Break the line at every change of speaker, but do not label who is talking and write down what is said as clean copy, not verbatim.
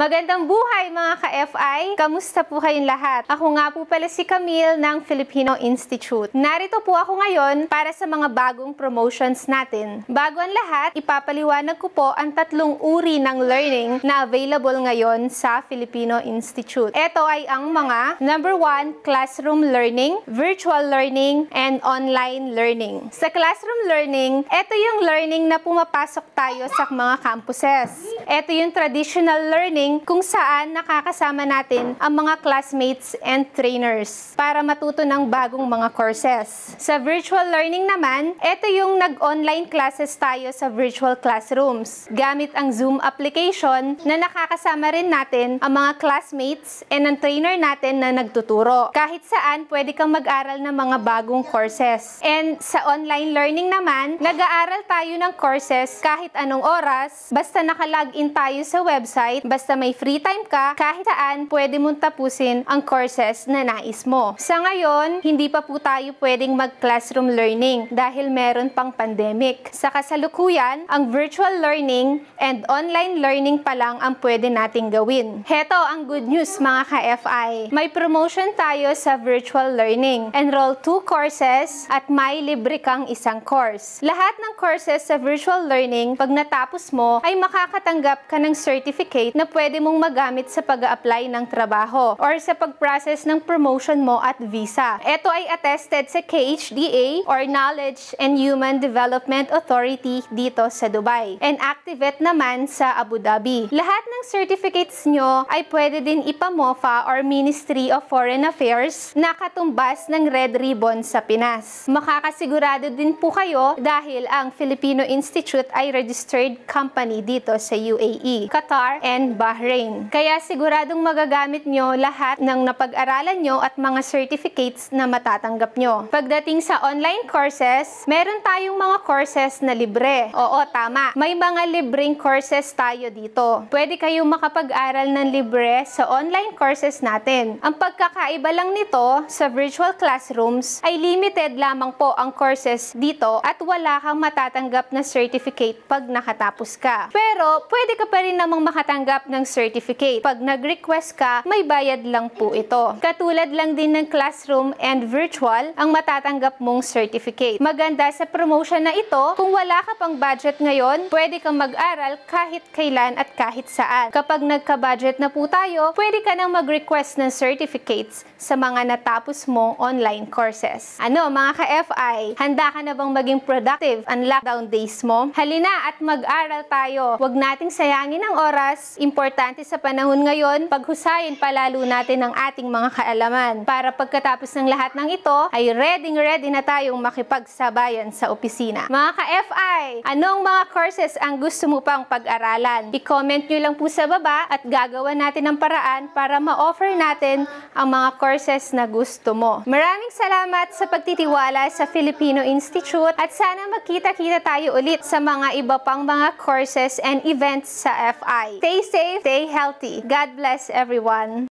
Magandang buhay mga ka-FI! Kamusta po kayong lahat? Ako nga po pala si Camille ng Filipino Institute. Narito po ako ngayon para sa mga bagong promotions natin. Bago ang lahat, ipapaliwanag ko po ang tatlong uri ng learning na available ngayon sa Filipino Institute. Ito ay ang mga number 1, classroom learning, virtual learning, and online learning. Sa classroom learning, ito yung learning na pumapasok tayo sa mga campuses. Ito yung traditional learning kung saan nakakasama natin ang mga classmates and trainers para matuto ng bagong mga courses. Sa virtual learning naman, ito yung nag-online classes tayo sa virtual classrooms. Gamit ang Zoom application na nakakasama rin natin ang mga classmates and ang trainer natin na nagtuturo. Kahit saan, pwede kang mag-aral ng mga bagong courses. And sa online learning naman, nag-aaral tayo ng courses kahit anong oras, basta naka-login tayo sa website, basta may free time ka, kahit saan pwede mong tapusin ang courses na nais mo. Sa ngayon, hindi pa po tayo pwedeng mag-classroom learning dahil meron pang pandemic. Sa kasalukuyan, ang virtual learning and online learning pa lang ang pwede nating gawin. Heto ang good news mga ka-FI. May promotion tayo sa virtual learning. Enroll 2 courses at may libre kang isang course. Lahat ng courses sa virtual learning, pag natapos mo, ay makakatanggap ka ng certificate na pwede mong magamit sa pag-a-apply ng trabaho or sa pag-process ng promotion mo at visa. Ito ay attested sa KHDA or Knowledge and Human Development Authority dito sa Dubai and activate naman sa Abu Dhabi. Lahat ng certificates nyo ay pwede din ipa-MOFA or Ministry of Foreign Affairs na katumbas ng Red Ribbon sa Pinas. Makakasigurado din po kayo dahil ang Filipino Institute ay registered company dito sa UAE, Qatar, and Bahrain. Kaya siguradong magagamit nyo lahat ng napag-aralan nyo at mga certificates na matatanggap nyo. Pagdating sa online courses, meron tayong mga courses na libre. Oo, tama. May mga libreng courses tayo dito. Pwede kayong makapag-aral ng libre sa online courses natin. Ang pagkakaiba lang nito sa virtual classrooms ay limited lamang po ang courses dito at wala kang matatanggap na certificate pag nakatapos ka. Pero pwede ka pa rin namang makatanggap ng certificate. Pag nag-request ka, may bayad lang po ito. Katulad lang din ng classroom and virtual ang matatanggap mong certificate. Maganda sa promotion na ito, kung wala ka pang budget ngayon, pwede kang mag-aral kahit kailan at kahit saan. Kapag nagka-budget na po tayo, pwede ka nang mag-request ng certificates sa mga natapos mong online courses. Ano mga ka-FI, handa ka na bang maging productive ang lockdown days mo? Halina at mag-aral tayo. Huwag nating sayangin ang oras. Importante sa panahon ngayon, paghusayin palalo natin ang ating mga kaalaman para pagkatapos ng lahat ng ito ay ready na tayong makipagsabayan sa opisina. Mga ka-FI, anong mga courses ang gusto mo pang pag-aralan? I-comment nyo lang po sa baba at gagawa natin ang paraan para ma-offer natin ang mga courses na gusto mo. Maraming salamat sa pagtitiwala sa Filipino Institute at sana magkita-kita tayo ulit sa mga iba pang mga courses and events sa FI. Stay safe, stay healthy. God bless everyone.